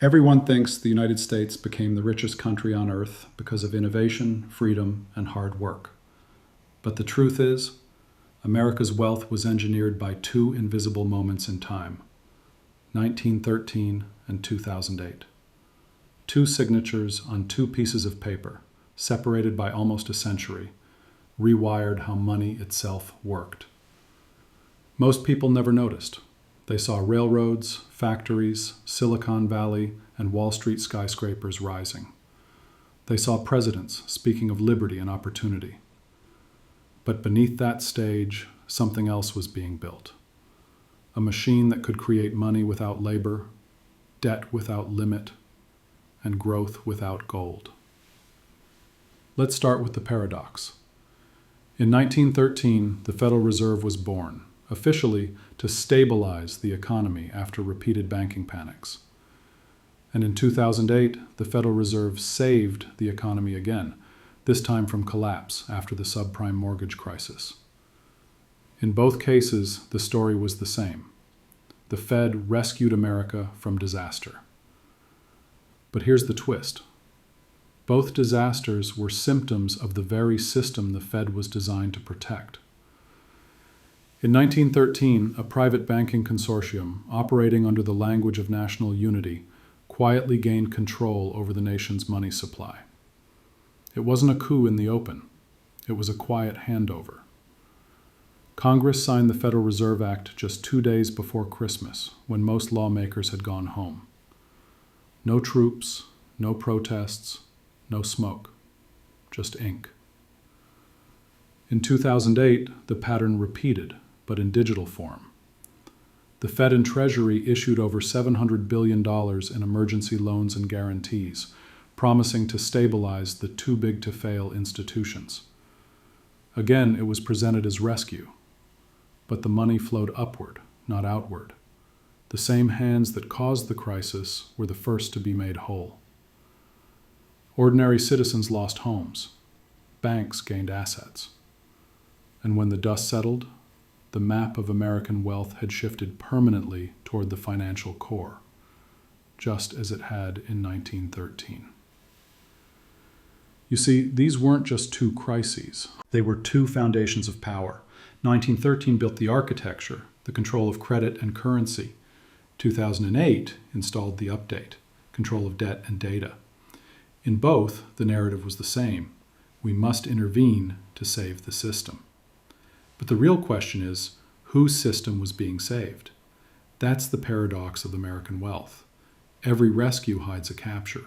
Everyone thinks the United States became the richest country on earth because of innovation, freedom, and hard work. But the truth is, America's wealth was engineered by two invisible moments in time, 1913 and 2008. Two signatures on two pieces of paper, separated by almost a century, rewired how money itself worked. Most people never noticed. They saw railroads, factories, Silicon Valley, and Wall Street skyscrapers rising. They saw presidents speaking of liberty and opportunity. But beneath that stage, something else was being built. A machine that could create money without labor, debt without limit, and growth without gold. Let's start with the paradox. In 1913, the Federal Reserve was born, officially to stabilize the economy after repeated banking panics. And in 2008, the Federal Reserve saved the economy again, this time from collapse after the subprime mortgage crisis. In both cases, the story was the same. The Fed rescued America from disaster. But here's the twist. Both disasters were symptoms of the very system the Fed was designed to protect. In 1913, a private banking consortium operating under the language of national unity quietly gained control over the nation's money supply. It wasn't a coup in the open. It was a quiet handover. Congress signed the Federal Reserve Act just 2 days before Christmas, when most lawmakers had gone home. No troops, no protests, no smoke, just ink. In 2008, the pattern repeated, but in digital form. The Fed and Treasury issued over $700 billion in emergency loans and guarantees, promising to stabilize the too-big-to-fail institutions. Again, it was presented as rescue, but the money flowed upward, not outward. The same hands that caused the crisis were the first to be made whole. Ordinary citizens lost homes. Banks gained assets. And when the dust settled, the map of American wealth had shifted permanently toward the financial core, just as it had in 1913. You see, these weren't just two crises. They were two foundations of power. 1913 built the architecture, the control of credit and currency. 2008 installed the update, control of debt and data. In both, the narrative was the same. We must intervene to save the system. But the real question is, whose system was being saved? That's the paradox of American wealth. Every rescue hides a capture.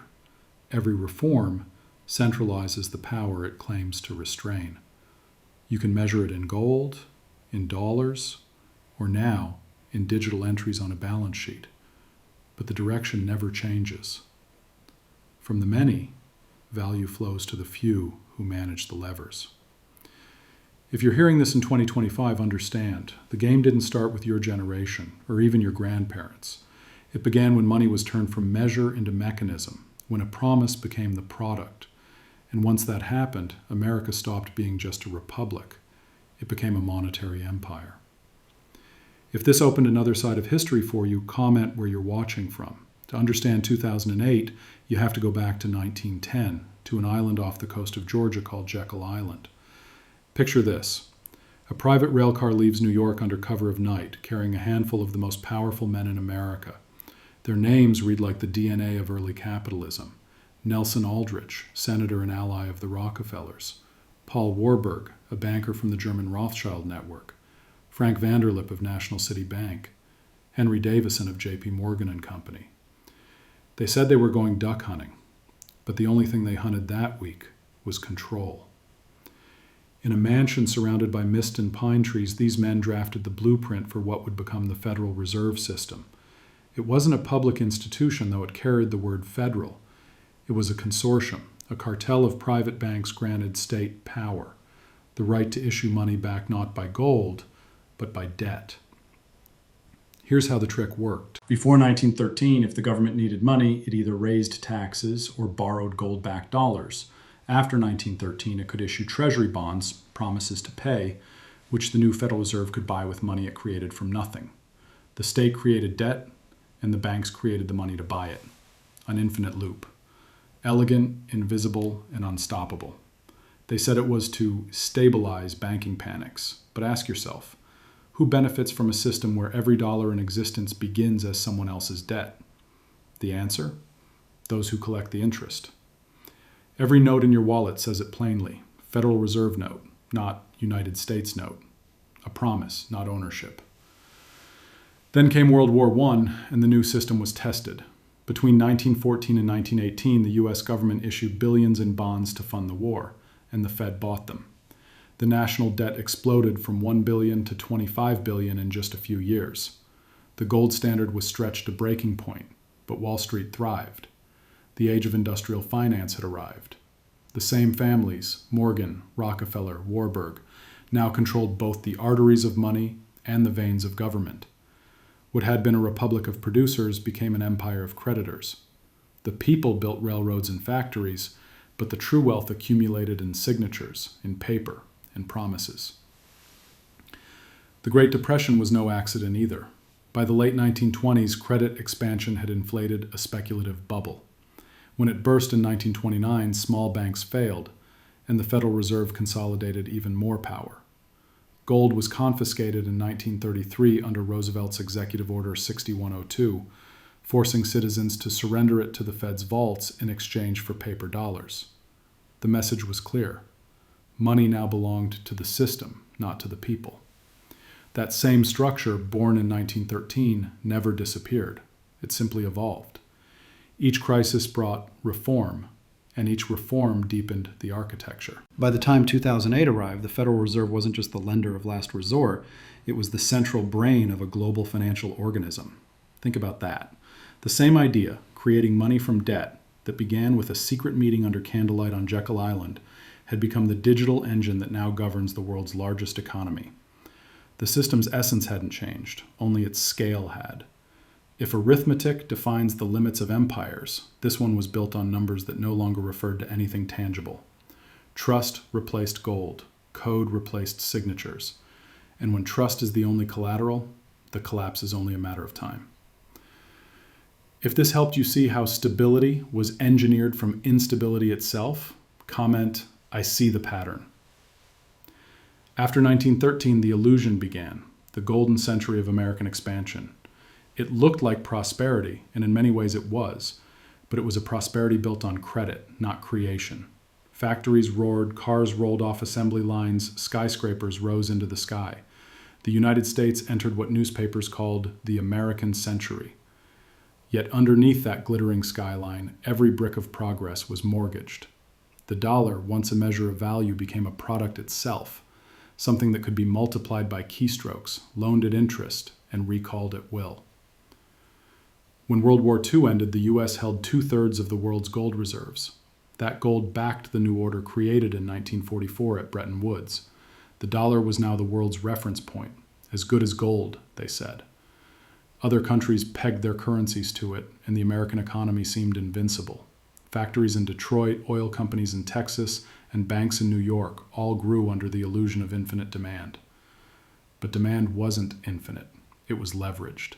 Every reform centralizes the power it claims to restrain. You can measure it in gold, in dollars, or now in digital entries on a balance sheet. But the direction never changes. From the many, value flows to the few who manage the levers. If you're hearing this in 2025, understand, the game didn't start with your generation or even your grandparents. It began when money was turned from measure into mechanism, when a promise became the product. And once that happened, America stopped being just a republic. It became a monetary empire. If this opened another side of history for you, comment where you're watching from. To understand 2008, you have to go back to 1910, to an island off the coast of Georgia called Jekyll Island. Picture this. A private railcar leaves New York under cover of night, carrying a handful of the most powerful men in America. Their names read like the DNA of early capitalism. Nelson Aldrich, senator and ally of the Rockefellers. Paul Warburg, a banker from the German Rothschild network. Frank Vanderlip of National City Bank. Henry Davison of J.P. Morgan and Company. They said they were going duck hunting, but the only thing they hunted that week was control. In a mansion surrounded by mist and pine trees, these men drafted the blueprint for what would become the Federal Reserve System. It wasn't a public institution, though it carried the word federal. It was a consortium, a cartel of private banks granted state power, the right to issue money backed not by gold, but by debt. Here's how the trick worked. Before 1913, if the government needed money, it either raised taxes or borrowed gold-backed dollars. After 1913, it could issue Treasury bonds, promises to pay, which the new Federal Reserve could buy with money it created from nothing. The state created debt, and the banks created the money to buy it. an infinite loop. Elegant, invisible, and unstoppable. They said it was to stabilize banking panics. But ask yourself, who benefits from a system where every dollar in existence begins as someone else's debt? The answer? Those who collect the interest. Every note in your wallet says it plainly. Federal Reserve note, not United States note. A promise, not ownership. Then came World War I, and the new system was tested. Between 1914 and 1918, the U.S. government issued billions in bonds to fund the war, and the Fed bought them. The national debt exploded from $1 billion to $25 billion in just a few years. The gold standard was stretched to breaking point, but Wall Street thrived. The age of industrial finance had arrived. The same families, Morgan, Rockefeller, Warburg, now controlled both the arteries of money and the veins of government. What had been a republic of producers became an empire of creditors. The people built railroads and factories, but the true wealth accumulated in signatures, in paper, in promises. The Great Depression was no accident either. By the late 1920s, credit expansion had inflated a speculative bubble. When it burst in 1929, small banks failed, and the Federal Reserve consolidated even more power. Gold was confiscated in 1933 under Roosevelt's Executive Order 6102, forcing citizens to surrender it to the Fed's vaults in exchange for paper dollars. The message was clear. Money now belonged to the system, not to the people. That same structure, born in 1913, never disappeared. It simply evolved. Each crisis brought reform, and each reform deepened the architecture. By the time 2008 arrived, the Federal Reserve wasn't just the lender of last resort, it was the central brain of a global financial organism. Think about that. The same idea, creating money from debt, that began with a secret meeting under candlelight on Jekyll Island, had become the digital engine that now governs the world's largest economy. The system's essence hadn't changed, only its scale had. If arithmetic defines the limits of empires, this one was built on numbers that no longer referred to anything tangible. Trust replaced gold. Code replaced signatures. And when trust is the only collateral, the collapse is only a matter of time. If this helped you see how stability was engineered from instability itself, comment, "I see the pattern." After 1913, the illusion began, the golden century of American expansion. It looked like prosperity, and in many ways it was, but it was a prosperity built on credit, not creation. Factories roared, cars rolled off assembly lines, skyscrapers rose into the sky. The United States entered what newspapers called the American century. Yet underneath that glittering skyline, every brick of progress was mortgaged. The dollar, once a measure of value, became a product itself, something that could be multiplied by keystrokes, loaned at interest, and recalled at will. When World War II ended, the U.S. held 2/3 of the world's gold reserves. That gold backed the new order created in 1944 at Bretton Woods. The dollar was now the world's reference point, as good as gold, they said. Other countries pegged their currencies to it, and the American economy seemed invincible. Factories in Detroit, oil companies in Texas, and banks in New York all grew under the illusion of infinite demand. But demand wasn't infinite. It was leveraged.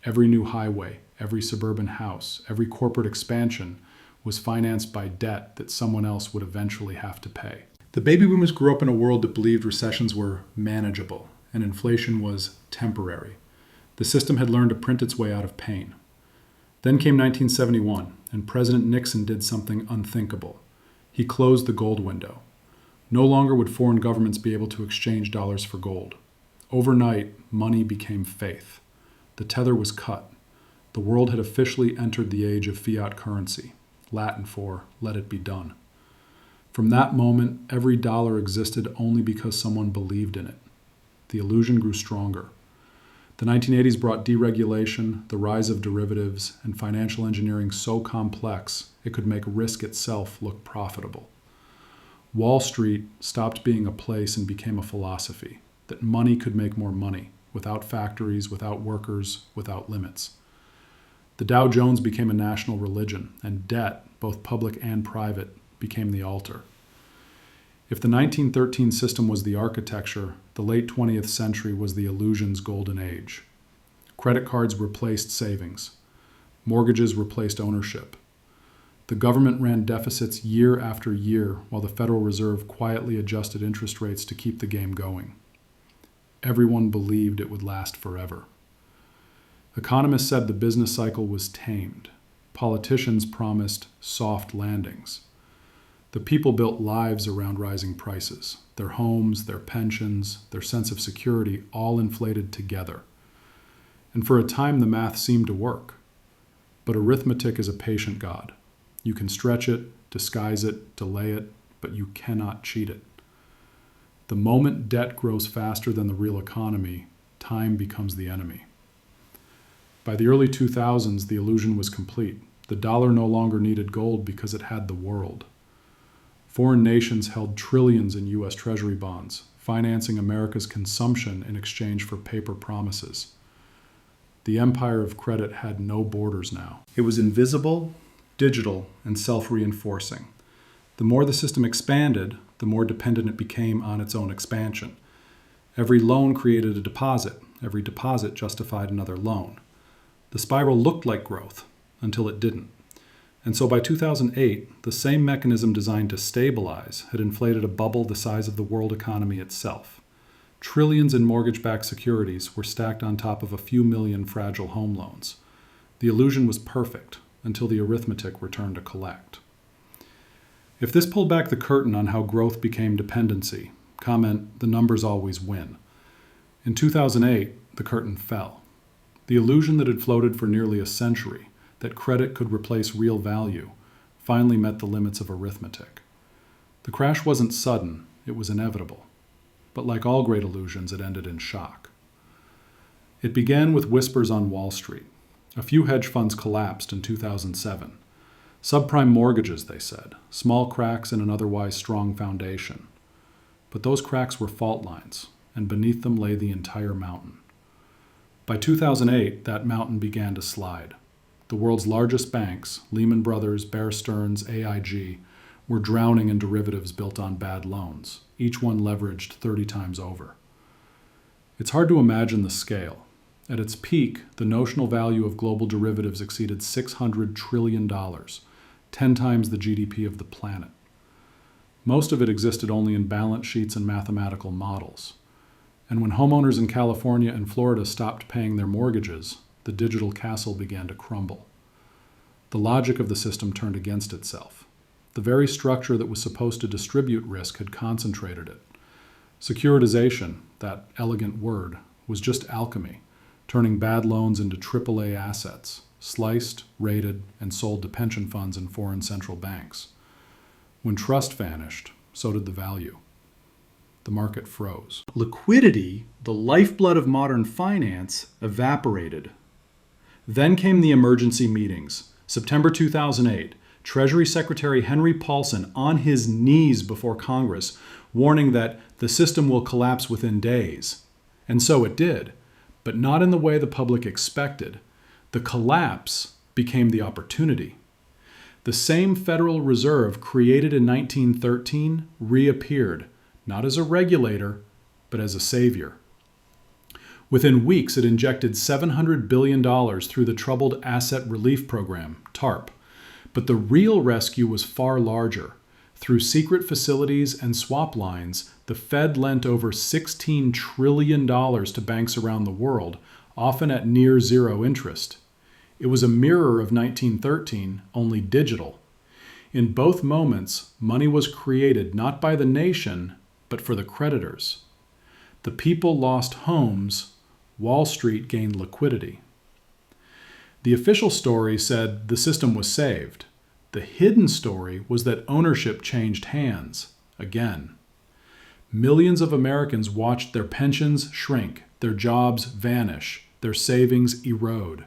Every new highway, every suburban house, every corporate expansion was financed by debt that someone else would eventually have to pay. The baby boomers grew up in a world that believed recessions were manageable and inflation was temporary. The system had learned to print its way out of pain. Then came 1971, and President Nixon did something unthinkable. He closed the gold window. No longer would foreign governments be able to exchange dollars for gold. Overnight, money became faith. The tether was cut. The world had officially entered the age of fiat currency, Latin for "let it be done." From that moment, every dollar existed only because someone believed in it. The illusion grew stronger. The 1980s brought deregulation, the rise of derivatives, and financial engineering so complex it could make risk itself look profitable. Wall Street stopped being a place and became a philosophy, that money could make more money, without factories, without workers, without limits. The Dow Jones became a national religion, and debt, both public and private, became the altar. If the 1913 system was the architecture, the late 20th century was the illusion's golden age. Credit cards replaced savings. Mortgages replaced ownership. The government ran deficits year after year while the Federal Reserve quietly adjusted interest rates to keep the game going. Everyone believed it would last forever. Economists said the business cycle was tamed. Politicians promised soft landings. The people built lives around rising prices. Their homes, their pensions, their sense of security all inflated together. And for a time the math seemed to work. But arithmetic is a patient god. You can stretch it, disguise it, delay it, but you cannot cheat it. The moment debt grows faster than the real economy, time becomes the enemy. By the early 2000s, the illusion was complete. The dollar no longer needed gold because it had the world. Foreign nations held trillions in U.S. Treasury bonds, financing America's consumption in exchange for paper promises. The empire of credit had no borders now. It was invisible, digital, and self-reinforcing. The more the system expanded, the more dependent it became on its own expansion. Every loan created a deposit. Every deposit justified another loan. The spiral looked like growth until it didn't. And so by 2008, the same mechanism designed to stabilize had inflated a bubble the size of the world economy itself. Trillions in mortgage-backed securities were stacked on top of a few million fragile home loans. The illusion was perfect until the arithmetic returned to collect. If this pulled back the curtain on how growth became dependency, comment, the numbers always win. In 2008, the curtain fell. The illusion that had floated for nearly a century, that credit could replace real value, finally met the limits of arithmetic. The crash wasn't sudden, it was inevitable. But like all great illusions, it ended in shock. It began with whispers on Wall Street. A few hedge funds collapsed in 2007. Subprime mortgages, they said, small cracks in an otherwise strong foundation. But those cracks were fault lines, and beneath them lay the entire mountain. By 2008, that mountain began to slide. The world's largest banks, Lehman Brothers, Bear Stearns, AIG, were drowning in derivatives built on bad loans, each one leveraged 30 times over. It's hard to imagine the scale. At its peak, the notional value of global derivatives exceeded $600 trillion, 10 times the GDP of the planet. Most of it existed only in balance sheets and mathematical models. And when homeowners in California and Florida stopped paying their mortgages, the digital castle began to crumble. The logic of the system turned against itself. The very structure that was supposed to distribute risk had concentrated it. Securitization, that elegant word, was just alchemy, turning bad loans into AAA assets, sliced, rated, and sold to pension funds and foreign central banks. When trust vanished, so did the value. The market froze. Liquidity, the lifeblood of modern finance, evaporated. Then came the emergency meetings. September 2008, Treasury Secretary Henry Paulson on his knees before Congress, warning that the system will collapse within days. And so it did, but not in the way the public expected. The collapse became the opportunity. The same Federal Reserve created in 1913 reappeared, not as a regulator, but as a savior. Within weeks, it injected $700 billion through the Troubled Asset Relief Program, TARP. But the real rescue was far larger. Through secret facilities and swap lines, the Fed lent over $16 trillion to banks around the world, often at near zero interest. It was a mirror of 1913, only digital. In both moments, money was created not by the nation, but for the creditors. The people lost homes, Wall Street gained liquidity. The official story said the system was saved. The hidden story was that ownership changed hands, again. Millions of Americans watched their pensions shrink, their jobs vanish, their savings erode.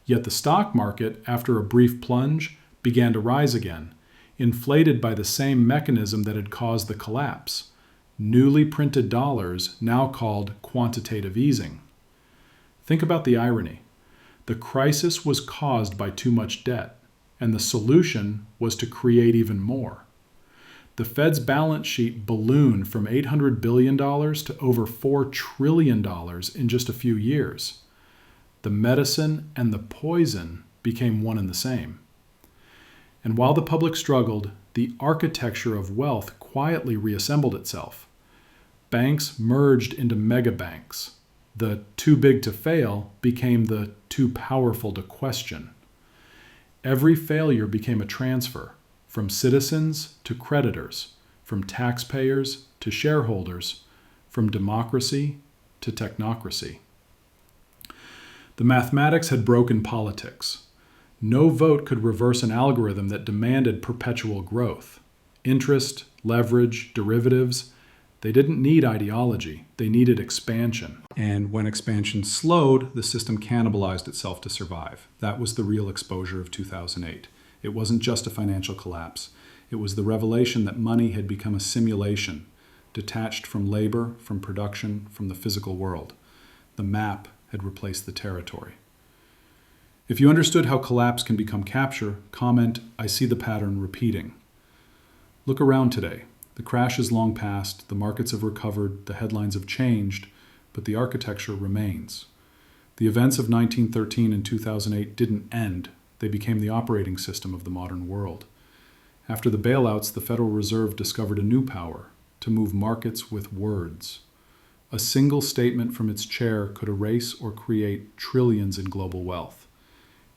Yet the stock market, after a brief plunge, began to rise again, inflated by the same mechanism that had caused the collapse. Newly printed dollars, now called quantitative easing. Think about the irony. The crisis was caused by too much debt, and the solution was to create even more. The Fed's balance sheet ballooned from $800 billion to over $4 trillion in just a few years. The medicine and the poison became one and the same. And while the public struggled, the architecture of wealth quietly reassembled itself. Banks merged into mega banks. The too big to fail became the too powerful to question. Every failure became a transfer, from citizens to creditors, from taxpayers to shareholders, from democracy to technocracy. The mathematics had broken politics. No vote could reverse an algorithm that demanded perpetual growth. Interest, leverage, derivatives, they didn't need ideology, they needed expansion. And when expansion slowed, the system cannibalized itself to survive. That was the real exposure of 2008. It wasn't just a financial collapse. It was the revelation that money had become a simulation, detached from labor, from production, from the physical world. The map had replaced the territory. If you understood how collapse can become capture, comment, "I see the pattern repeating." Look around today. The crash is long past, the markets have recovered, the headlines have changed, but the architecture remains. The events of 1913 and 2008 didn't end. They became the operating system of the modern world. After the bailouts, the Federal Reserve discovered a new power: to move markets with words. A single statement from its chair could erase or create trillions in global wealth.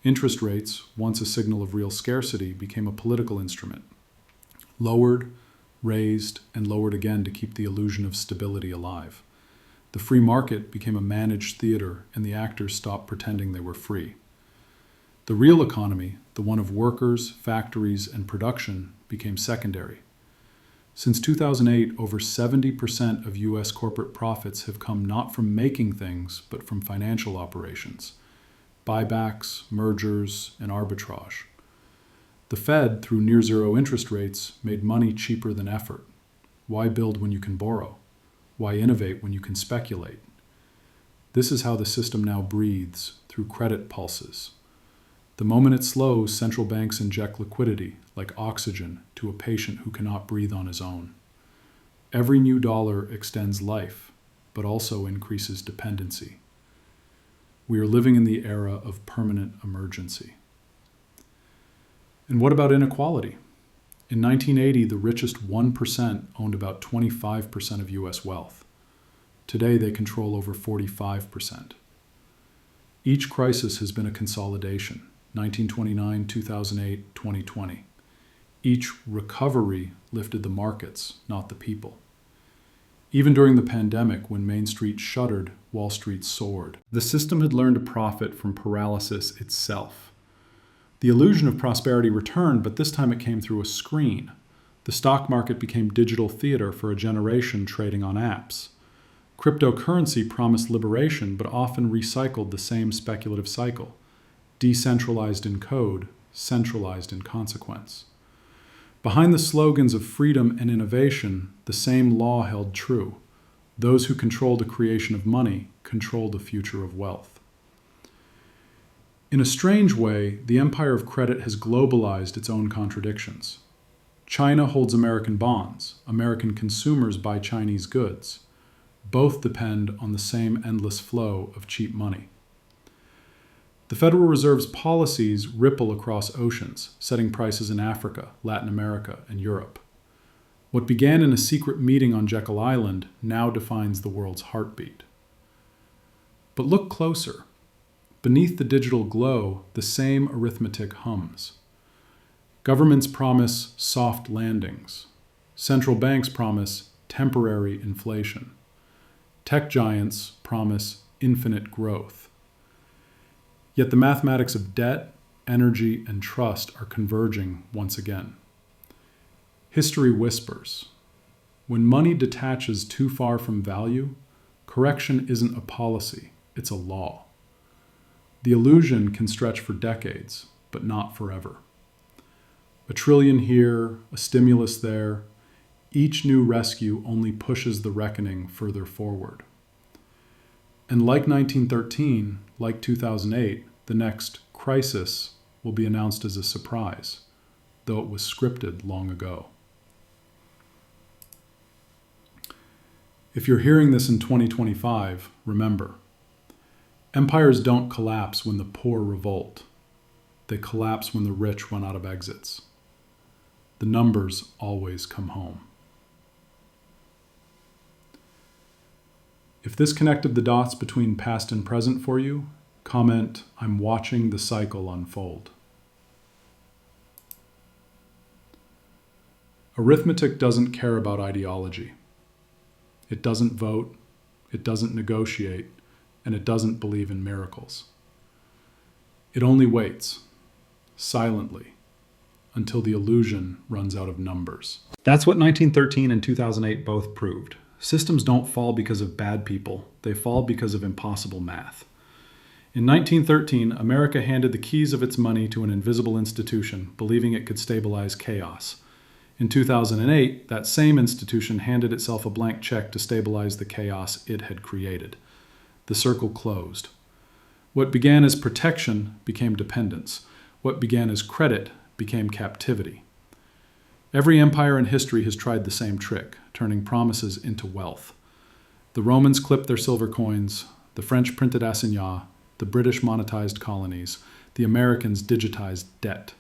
Interest rates, once a signal of real scarcity, became a political instrument. Lowered, raised, and lowered again to keep the illusion of stability alive. The free market became a managed theater, and the actors stopped pretending they were free. The real economy, the one of workers, factories, and production, became secondary. Since 2008, over 70% of U.S. corporate profits have come not from making things, but from financial operations. Buybacks, mergers, and arbitrage. The Fed, through near-zero interest rates, made money cheaper than effort. Why build when you can borrow? Why innovate when you can speculate? This is how the system now breathes, through credit pulses. The moment it slows, central banks inject liquidity, like oxygen, to a patient who cannot breathe on his own. Every new dollar extends life, but also increases dependency. We are living in the era of permanent emergency. And what about inequality? In 1980, the richest 1% owned about 25% of U.S. wealth. Today, they control over 45%. Each crisis has been a consolidation: 1929, 2008, 2020. Each recovery lifted the markets, not the people. Even during the pandemic, when Main Street shuttered, Wall Street soared. The system had learned to profit from paralysis itself. The illusion of prosperity returned, but this time it came through a screen. The stock market became digital theater for a generation trading on apps. Cryptocurrency promised liberation, but often recycled the same speculative cycle: decentralized in code, centralized in consequence. Behind the slogans of freedom and innovation, the same law held true: those who control the creation of money control the future of wealth. In a strange way, the empire of credit has globalized its own contradictions. China holds American bonds. American consumers buy Chinese goods. Both depend on the same endless flow of cheap money. The Federal Reserve's policies ripple across oceans, setting prices in Africa, Latin America, and Europe. What began in a secret meeting on Jekyll Island now defines the world's heartbeat. But look closer. Beneath the digital glow, the same arithmetic hums. Governments promise soft landings. Central banks promise temporary inflation. Tech giants promise infinite growth. Yet the mathematics of debt, energy, and trust are converging once again. History whispers. When money detaches too far from value, correction isn't a policy, it's a law. The illusion can stretch for decades, but not forever. A trillion here, a stimulus there, each new rescue only pushes the reckoning further forward. And like 1913, like 2008, the next crisis will be announced as a surprise, though it was scripted long ago. If you're hearing this in 2025, remember, empires don't collapse when the poor revolt. they collapse when the rich run out of exits. The numbers always come home. If this connected the dots between past and present for you, comment, "I'm watching the cycle unfold." Arithmetic doesn't care about ideology. It doesn't vote, it doesn't negotiate, and it doesn't believe in miracles. It only waits, silently, until the illusion runs out of numbers. That's what 1913 and 2008 both proved. Systems don't fall because of bad people, they fall because of impossible math. In 1913, America handed the keys of its money to an invisible institution, believing it could stabilize chaos. In 2008, that same institution handed itself a blank check to stabilize the chaos it had created. The circle closed. What began as protection became dependence. What began as credit became captivity. Every empire in history has tried the same trick, turning promises into wealth. The Romans clipped their silver coins, the French printed assignats, the British monetized colonies, the Americans digitized debt.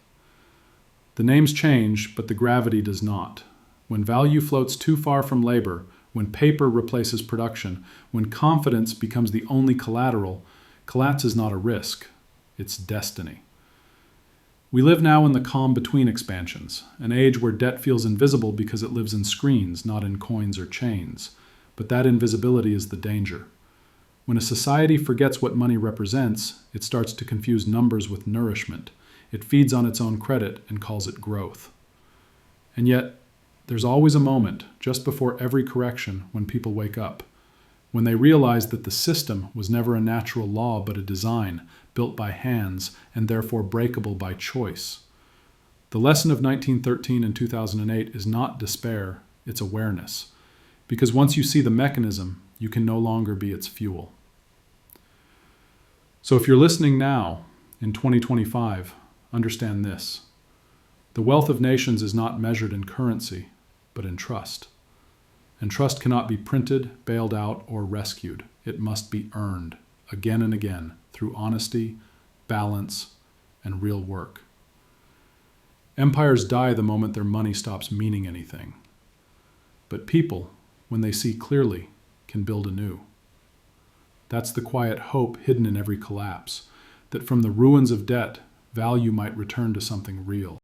The names change, but the gravity does not. When value floats too far from labor, when paper replaces production, when confidence becomes the only collateral, collapse is not a risk, it's destiny. We live now in the calm between expansions, an age where debt feels invisible because it lives in screens, not in coins or chains. But that invisibility is the danger. When a society forgets what money represents, it starts to confuse numbers with nourishment. It feeds on its own credit and calls it growth. And yet, there's always a moment, just before every correction, when people wake up, when they realize that the system was never a natural law but a design, built by hands, and therefore breakable by choice. The lesson of 1913 and 2008 is not despair, it's awareness. Because once you see the mechanism, you can no longer be its fuel. So if you're listening now, in 2025, understand this. The wealth of nations is not measured in currency, but in trust. And trust cannot be printed, bailed out, or rescued. It must be earned, again and again, through honesty, balance, and real work. Empires die the moment their money stops meaning anything. But people, when they see clearly, can build anew. That's the quiet hope hidden in every collapse, that from the ruins of debt, value might return to something real.